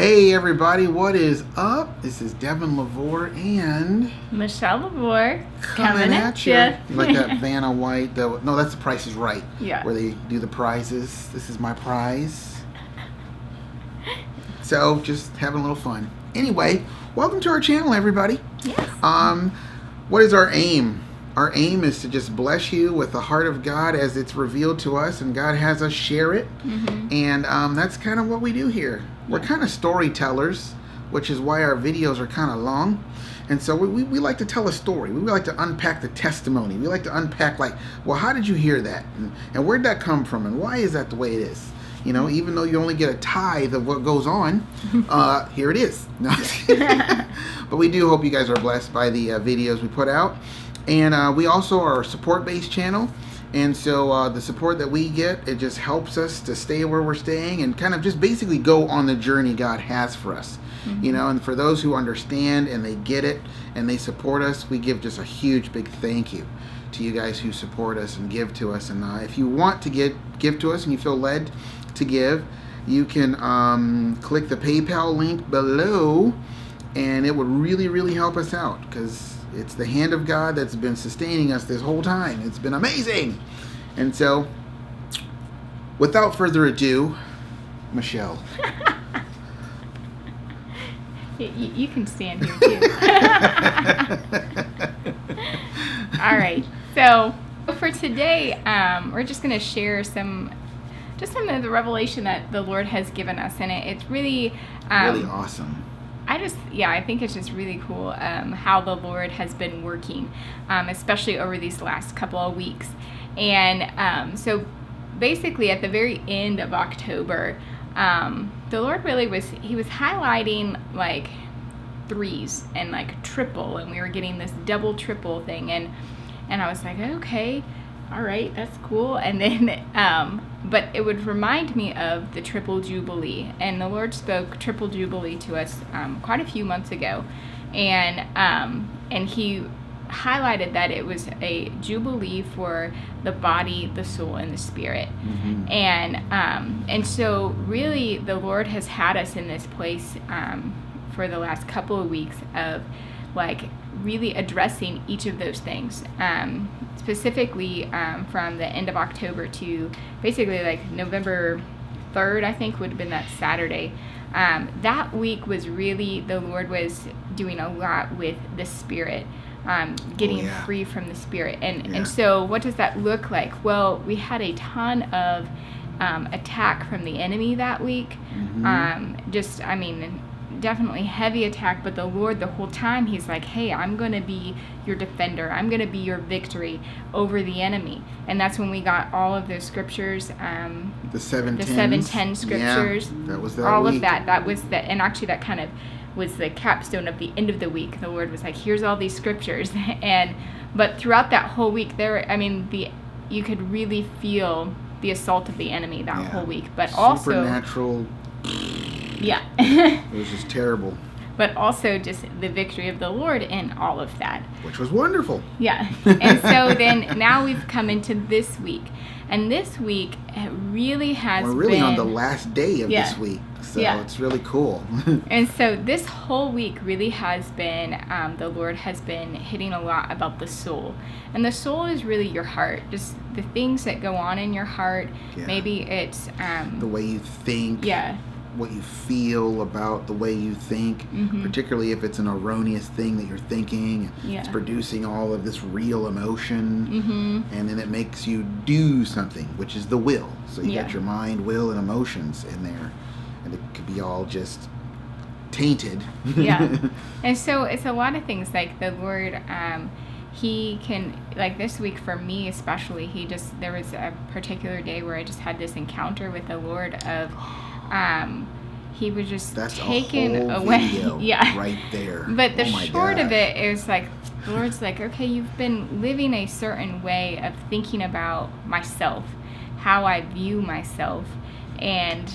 Hey everybody, what is up? This is Devin, LaVore, and Michelle LaVore coming at you. You like that Vanna White? No, that's The Price is Right. Yeah. Where they do the prizes. This is my prize. So just having a little fun. Anyway, welcome to our channel, everybody. Yes. What is our aim? Our aim is to just bless you with the heart of God as it's revealed to us, and God has us share it. Mm-hmm. And that's kind of what we do here. We're kind of storytellers, which is why our videos are kind of long. And so we like to tell a story. We like to unpack the testimony. We like to unpack, like, well, how did you hear that? And where'd that come from? And why is that the way it is? You know, even though you only get a tithe of what goes on, here it is. No. But we do hope you guys are blessed by the videos we put out. And we also are a support-based channel. And so the support that we get, it just helps us to stay where we're staying and kind of just basically go on the journey God has for us. Mm-hmm. You know, and for those who understand and they get it and they support us, we give just a huge big thank you to you guys who support us and give to us. And if you want to give to us and you feel led to give, you can click the PayPal link below, and it would really, really help us out, because it's the hand of God that's been sustaining us this whole time. It's been amazing. And so, without further ado, Michelle. You can stand here too. All right. So for today, we're just going to share some of the revelation that the Lord has given us, and it's really really awesome. I think it's just really cool how the Lord has been working, especially over these last couple of weeks. And so basically at the very end of October, the Lord really was highlighting like threes and like triple, and we were getting this double triple thing. And I was like, okay, all right, that's cool. And then, but it would remind me of the triple jubilee, and the Lord spoke triple jubilee to us quite a few months ago, and He highlighted that it was a jubilee for the body, the soul, and the spirit. Mm-hmm. And so really the Lord has had us in this place for the last couple of weeks of like really addressing each of those things, specifically from the end of October to basically like November 3rd, I think would have been that Saturday. That week was really, the Lord was doing a lot with the spirit, getting free from the spirit. And so what does that look like? Well, we had a ton of attack from the enemy that week. Mm-hmm. Definitely heavy attack, but the Lord the whole time, He's like, hey, I'm going to be your defender. I'm going to be your victory over the enemy. And that's when we got all of those scriptures. The 7:10 scriptures. Yeah, that was that all week. of that. That was the, and actually that kind of was the capstone of the end of the week. The Lord was like, here's all these scriptures. But throughout that whole week, you could really feel the assault of the enemy that whole week. But supernatural. Yeah. It was just terrible. But also just the victory of the Lord in all of that. Which was wonderful. Yeah. And so then now we've come into this week. And this week really has been... We're really on the last day of this week. So it's really cool. And so this whole week really has been, the Lord has been hitting a lot about the soul. And the soul is really your heart. Just the things that go on in your heart. Yeah. Maybe it's... the way you think. Yeah. What you feel about the way you think, mm-hmm. particularly if it's an erroneous thing that you're thinking. It's producing all of this real emotion, mm-hmm. and then it makes you do something, which is the will. So you got your mind, will, and emotions in there, and it could be all just tainted. Yeah. And so it's a lot of things, like the Lord, He can, like this week for me especially, there was a particular day where I just had this encounter with the Lord of... He was just taken away. Right there. But the short of it is like, the Lord's like, okay, you've been living a certain way of thinking about myself, how I view myself, and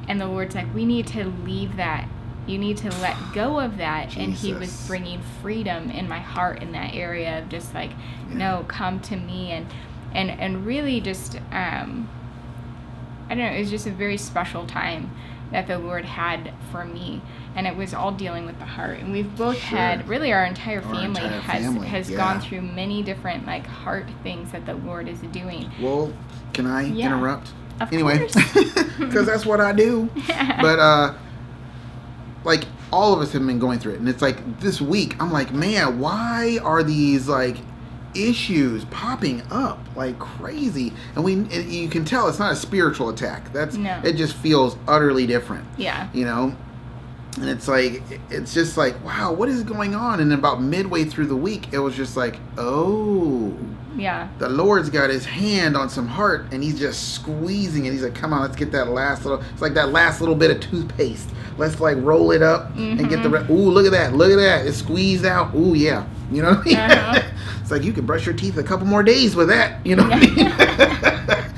the Lord's like, we need to leave that. You need to let go of that. Jesus. And He was bringing freedom in my heart in that area of just like, no, come to me, and really just I don't know, it was just a very special time that the Lord had for me. And it was all dealing with the heart. And we've both Sure. had, really our entire Our family entire family, has yeah. gone through many different like heart things that the Lord is doing. Well, can I Yeah. interrupt? Of Anyway, course. because that's what I do. But like all of us have been going through it, and it's like this week I'm like, man, why are these like issues popping up like crazy? And you can tell it's not a spiritual attack. No. It just feels utterly different. Yeah. You know. And it's just like, wow, what is going on? And about midway through the week, it was just like, oh, Yeah. the Lord's got his hand on some heart, and he's just squeezing it. He's like, come on, let's get that last little, it's like that last little bit of toothpaste. Let's like roll it up and get the, ooh, look at that. It's squeezed out. Ooh, yeah. You know what I mean? Uh-huh. It's like you could brush your teeth a couple more days with that. You know what I mean?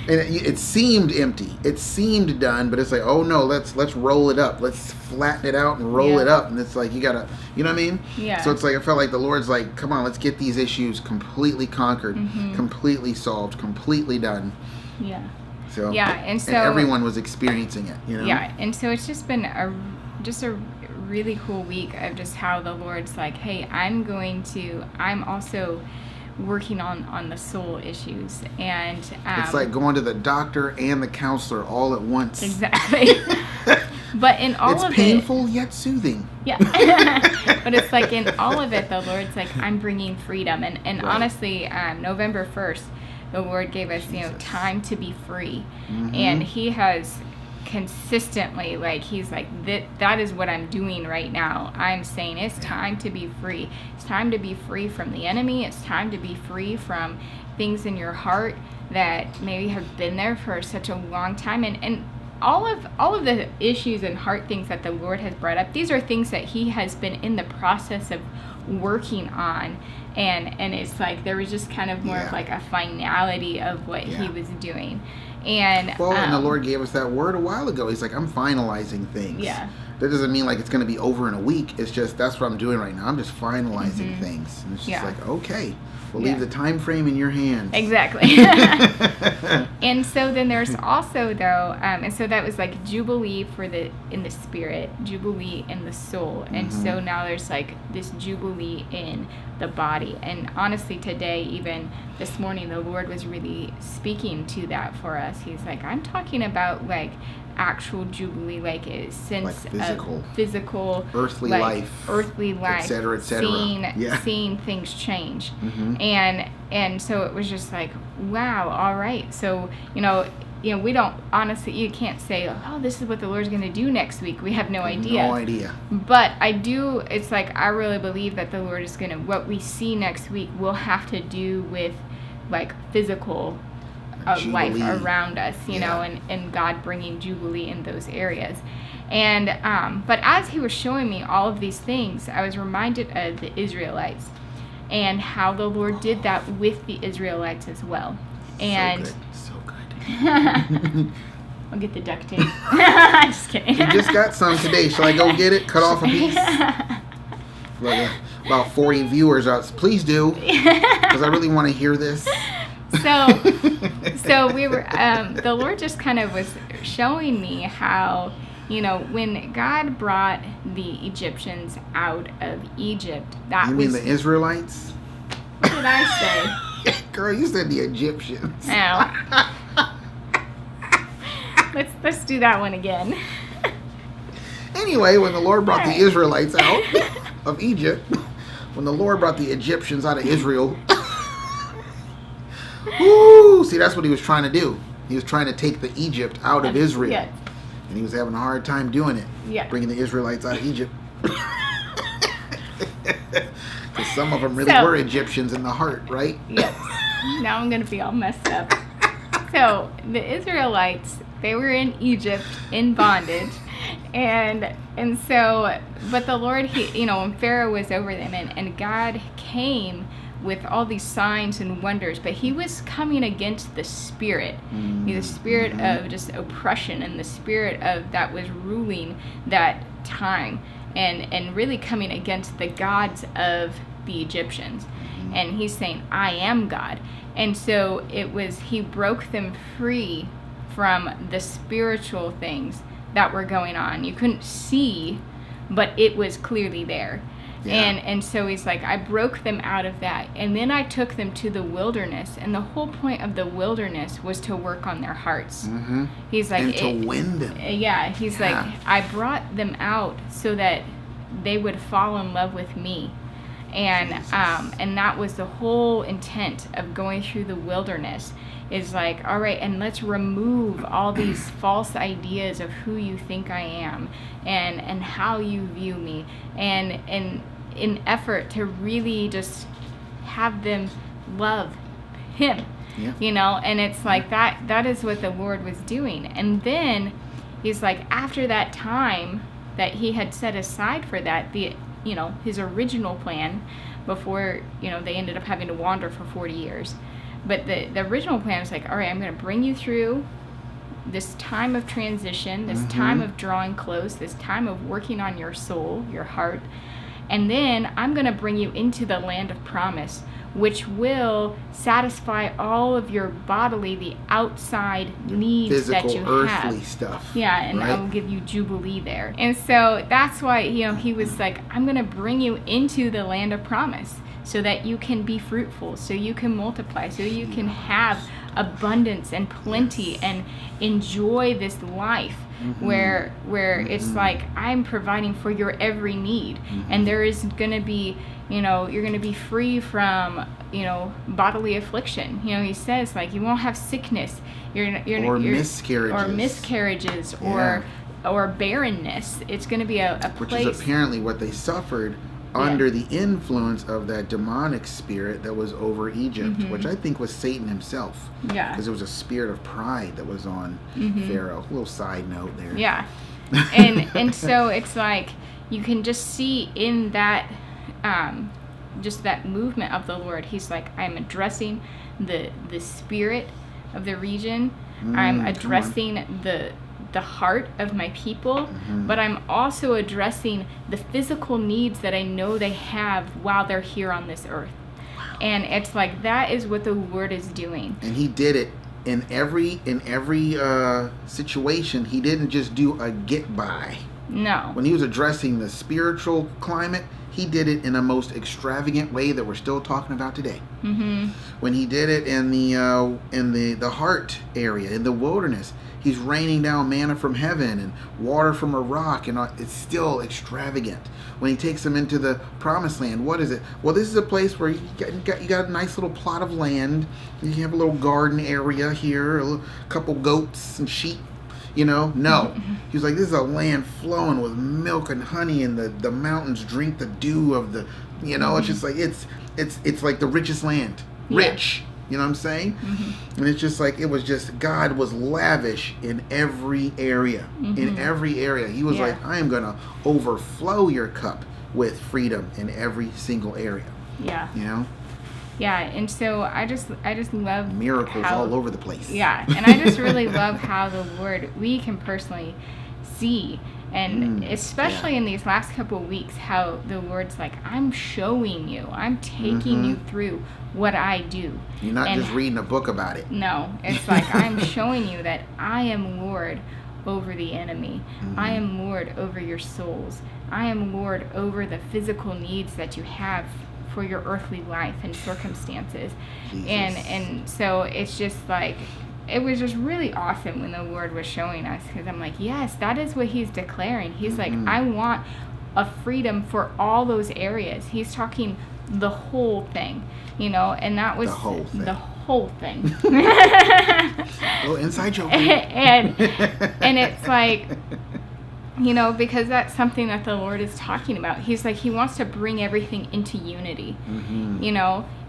And it seemed empty. It seemed done, but it's like, oh no, let's roll it up. Let's flatten it out and roll it up. And it's like, you gotta, you know what I mean? Yeah. So it's like, I felt like the Lord's like, come on, let's get these issues completely conquered, completely solved, completely done. Yeah. So Yeah, and so everyone was experiencing it, you know? Yeah, and so it's just been a really cool week of just how the Lord's like, hey, I'm also working on the soul issues, and It's like going to the doctor and the counselor all at once. Exactly. But in all of it's painful yet soothing. Yeah. But it's like in all of it, the Lord's like, I'm bringing freedom. And Right. honestly, November 1st, the Lord gave us, time to be free. And he has consistently, like, he's like, that is what I'm doing right now. I'm saying it's time to be free. It's time to be free from the enemy. It's time to be free from things in your heart that maybe have been there for such a long time. And all of the issues and heart things that the Lord has brought up, these are things that he has been in the process of working on, and it's like there was just kind of more of like a finality of what he was doing. And and the Lord gave us that word a while ago. He's like, I'm finalizing things. Yeah. That doesn't mean like it's going to be over in a week. It's just that's what I'm doing right now. I'm just finalizing things. And it's just like, okay, we'll leave the time frame in your hands. Exactly. And so then there's also though, and so that was like jubilee in the spirit, jubilee in the soul, and so now there's like this jubilee in the body. And honestly, today, even this morning, the Lord was really speaking to that for us. He's like, I'm talking about like actual jubilee, like a sense like physical earthly like, life, et cetera, seeing things change. And so it was just like, wow, all right. So we don't, honestly, you can't say, oh, this is what the Lord's going to do next week. We have no idea. But it's like, I really believe that the Lord is going to, what we see next week will have to do with like physical life around us, you know, and God bringing jubilee in those areas. And, but as he was showing me all of these things, I was reminded of the Israelites and how the Lord did that with the Israelites as well. And so good. I'll get the duct tape. Just kidding. You just got some today. Shall I go get it? Cut off a piece? Like about 40 viewers out. Please do, because I really want to hear this. So we were, the Lord just kind of was showing me how, when God brought the Egyptians out of Egypt, You mean the Israelites? What did I say? Girl, you said the Egyptians. Oh. Let's do that one again. Anyway, when the Lord brought the Israelites out of Egypt, when the Lord brought the Egyptians out of Israel, woo, see, that's what he was trying to do. He was trying to take the Egypt out of Israel. Yes. And he was having a hard time doing it. Yeah. Bringing the Israelites out of Egypt. Because some of them really were Egyptians in the heart, right? Yes. Now I'm going to be all messed up. So the Israelites, they were in Egypt in bondage. And so, but the Lord, when Pharaoh was over them, and God came with all these signs and wonders, but he was coming against the spirit, the spirit of just oppression, and the spirit of that was ruling that time, and really coming against the gods of the Egyptians. And he's saying, I am God. And so he broke them free from the spiritual things that were going on. You couldn't see, but it was clearly there. Yeah. And so he's like, I broke them out of that. And then I took them to the wilderness. And the whole point of the wilderness was to work on their hearts. Mm-hmm. He's like, and to win them. Yeah. He's like, I brought them out so that they would fall in love with me. And that was the whole intent of going through the wilderness, is like, all right, and let's remove all these false ideas of who you think I am and how you view me, and in effort to really just have them love him. Yeah. You know, and it's like that is what the Lord was doing. And then he's like, after that time that he had set aside for that, his original plan, before, they ended up having to wander for 40 years. But the original plan was like, all right, I'm going to bring you through this time of transition, this time of drawing close, this time of working on your soul, your heart. And then I'm going to bring you into the land of promise, which will satisfy all of your bodily, the outside needs physical, that you have. earthly stuff. Yeah, and right? I will give you jubilee there. And so that's why, he was like, I'm going to bring you into the land of promise so that you can be fruitful, so you can multiply, so you can have abundance and plenty and enjoy this life where it's like, I'm providing for your every need. And there is going to be, you're going to be free from, bodily affliction. He says, like, you won't have sickness. You're miscarriages or barrenness. It's going to be a place. Which is apparently what they suffered under the influence of that demonic spirit that was over Egypt, which I think was Satan himself. Yeah. Because it was a spirit of pride that was on Pharaoh. A little side note there. Yeah. And so it's like, you can just see in that, just that movement of the Lord. He's like, I'm addressing the spirit of the region. I'm addressing the heart of my people, but I'm also addressing the physical needs that I know they have while they're here on this earth. And it's like, that is what the Lord is doing. And he did it in every situation. He didn't just do a get by. No. When he was addressing the spiritual climate, he did it in a most extravagant way that we're still talking about today. When he did it in the heart area, in the wilderness, he's raining down manna from heaven and water from a rock, and it's still extravagant. When he takes them into the promised land, what is it? Well, this is a place where you got a nice little plot of land. You have a little garden area here, a couple goats and sheep. No. He was like, this is a land flowing with milk and honey, and the mountains drink the dew of the, it's just like, it's like the richest land. Rich. You know what I'm saying? And it's just like, it was just, God was lavish in every area. In every area. He was like, I am going to overflow your cup with freedom in every single area. Yeah. Yeah, and so I just love miracles all over the place. Yeah, and I just really love how the Lord, we can personally see, and especially in these last couple of weeks, how the Lord's like, I'm showing you, I'm taking you through what I do. You're not just reading a book about it. No, it's like, I'm showing you that I am Lord over the enemy. I am Lord over your souls. I am Lord over the physical needs that you have for your earthly life and circumstances. Jesus. And so it's just like, it was just really awesome when the Lord was showing us, because I'm like, yes, that is what he's declaring. He's like, I want a freedom for all those areas. He's talking the whole thing, and that was the whole thing. Well, inside joke. and it's like, because that's something that the Lord is talking about. He's like, he wants to bring everything into unity.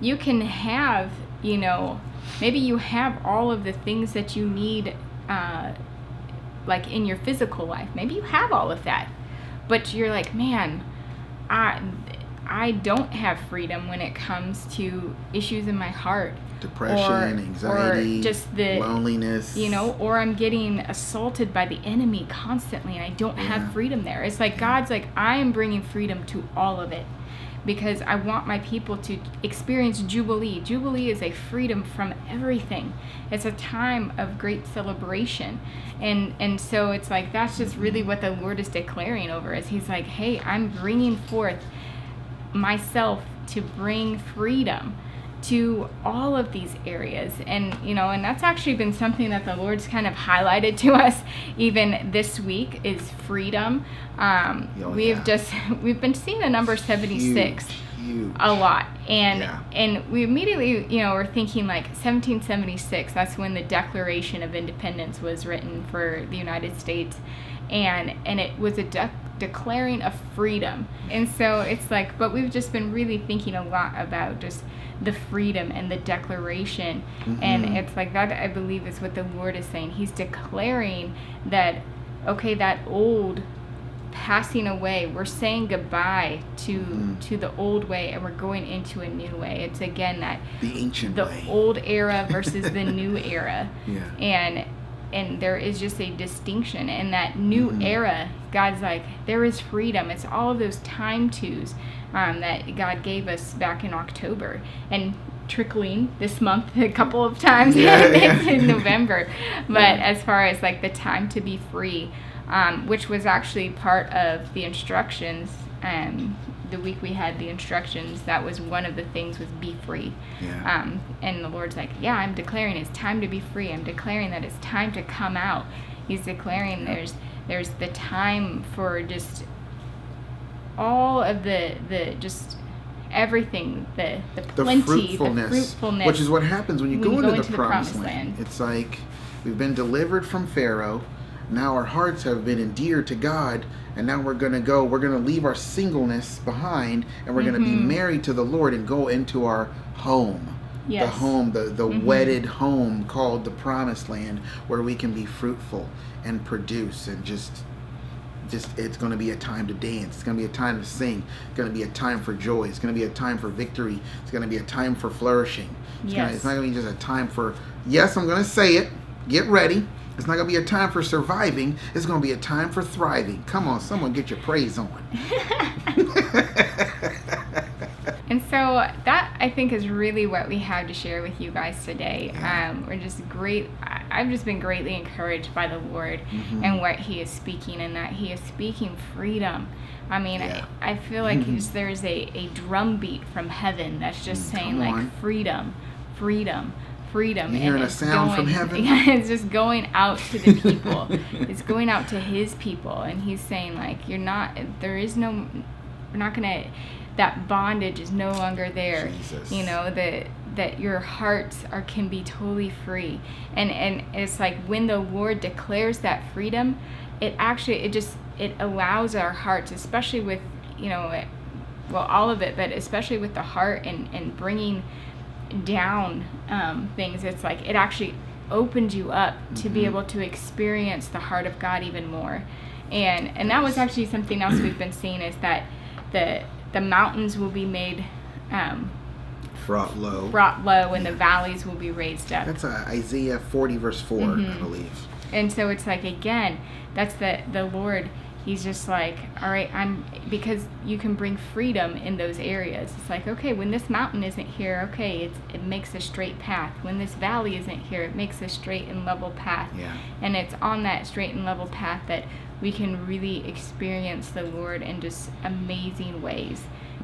You can have, maybe you have all of the things that you need, like in your physical life. Maybe you have all of that, but you're like, man, I don't have freedom when it comes to issues in my heart. Depression, anxiety, or just the loneliness, or I'm getting assaulted by the enemy constantly, and I don't have freedom there. It's like, God's like, I am bringing freedom to all of it, because I want my people to experience Jubilee. Jubilee is a freedom from everything. It's a time of great celebration. And so it's like, that's just really what the Lord is declaring over us. He's like, hey, I'm bringing forth myself to bring freedom to all of these areas. And and that's actually been something that the Lord's kind of highlighted to us even this week, is freedom. We've been seeing the number 76 Huge. a lot, and we immediately we're thinking like 1776, that's when the Declaration of Independence was written for the United States, and it was a declaring of freedom. And so it's like, but we've just been really thinking a lot about just the freedom and the declaration. And it's like, that I believe is what the Lord is saying. He's declaring that, okay, that old passing away, we're saying goodbye to the old way, and we're going into a new way. It's again that the ancient the way. old era versus the new era. Yeah. And there is just a distinction in that new era. God's like, there is freedom. It's all of those time twos that God gave us back in October, and trickling this month a couple of times in November. But as far as like the time to be free, which was actually part of the instructions, the week we had the instructions, that was one of the things, was be free. And the Lord's like, yeah, I'm declaring it's time to be free. I'm declaring that it's time to come out. He's declaring there's the time for just all of the just everything, the plenty, the fruitfulness, which is what happens when you go into the promised land. It's like, we've been delivered from Pharaoh. Now our hearts have been endeared to God, and now we're going to leave our singleness behind, and we're going to be married to the Lord and go into our home. The home, the wedded home called the promised land, where we can be fruitful and produce, and just it's going to be a time to dance. It's going to be a time to sing. It's going to be a time for joy. It's going to be a time for victory. It's going to be a time for flourishing. It's not going to be just a time for, yes, I'm going to say it, get ready. It's not going to be a time for surviving. It's going to be a time for thriving. Come on, someone get your praise on. And so that, I think, is really what we have to share with you guys today. We're just great. I've just been greatly encouraged by the Lord and what He is speaking, and that He is speaking freedom. I mean, I feel like there's a drum beat from heaven that's just saying like freedom, freedom, freedom. You're hearing a sound from heaven? It's just going out to the people. It's going out to His people, and He's saying like, we're not gonna, that bondage is no longer there. Jesus. That your hearts can be totally free, and it's like, when the Lord declares that freedom, it allows our hearts, especially with all of it, but especially with the heart and bringing down things. It's like, it actually opens you up to be able to experience the heart of God even more. And that was actually something else we've been seeing, is that the mountains will be made brought low, and the valleys will be raised up. That's Isaiah 40 verse 4, I believe. And so it's like, again, that's the Lord. He's just like, all right, because you can bring freedom in those areas. It's like, okay, when this mountain isn't here, okay, it makes a straight path. When this valley isn't here, it makes a straight and level path. And it's on that straight and level path that we can really experience the Lord in just amazing ways.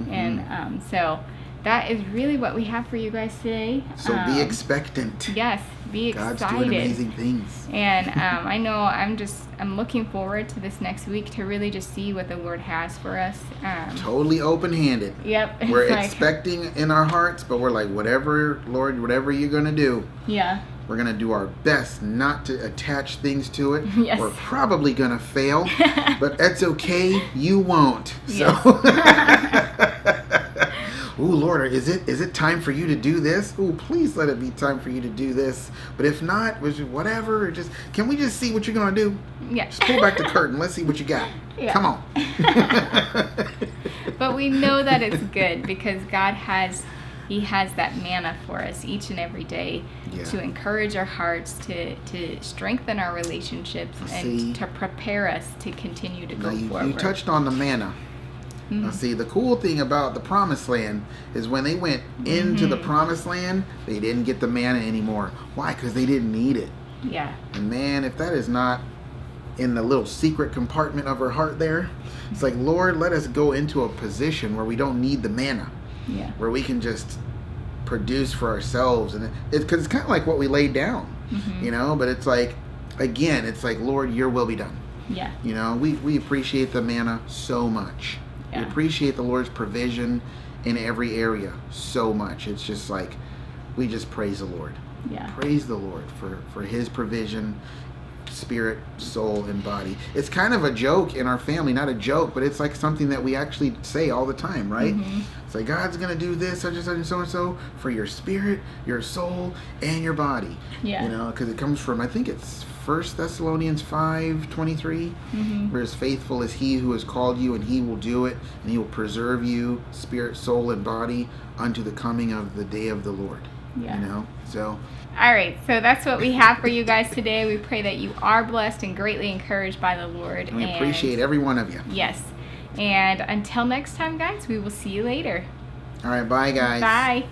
And so that is really what we have for you guys today. So be expectant. Yes, be excited. God's doing amazing things. And I know I'm looking forward to this next week to really just see what the Lord has for us. Totally open-handed. Yep. We're expecting in our hearts, but we're like, whatever, Lord, whatever you're going to do. Yeah. We're going to do our best not to attach things to it. Yes. We're probably going to fail, but that's okay. You won't. Yes. So, ooh, Lord, is it time for you to do this? Ooh, please let it be time for you to do this. But if not, whatever, can we just see what you're going to do? Yeah. Just pull back the curtain. Let's see what you got. Yeah. Come on. But we know that it's good, because God has that manna for us each and every day to encourage our hearts, to strengthen our relationships, and to prepare us to continue to go forward. You touched on the manna. Now, see, the cool thing about the promised land is when they went into the promised land, they didn't get the manna anymore. Why? Because they didn't need it. Yeah. And man, if that is not in the little secret compartment of our heart there, it's like, Lord, let us go into a position where we don't need the manna. Yeah. Where we can just produce for ourselves. And because it's kind of like what we laid down, you know, but it's like, again, it's like, Lord, your will be done. Yeah. You know, we appreciate the manna so much. Yeah. We appreciate the Lord's provision in every area so much. It's just like, we just praise the Lord. Yeah. Praise the Lord for his provision, spirit, soul, and body. It's kind of a joke in our family, not a joke, but it's like something that we actually say all the time, right? It's like, God's going to do this, such and such and so and so for your spirit, your soul, and your body. Yeah. You know, because it comes from, I think it's 1 Thessalonians 5:23, where as faithful as he who has called you, and he will do it, and he will preserve you, spirit, soul, and body, unto the coming of the day of the Lord. Yeah. You know, so. All right, so that's what we have for you guys today. We pray that you are blessed and greatly encouraged by the Lord. And we appreciate every one of you. Yes. And until next time, guys, we will see you later. All right, bye, guys. Bye.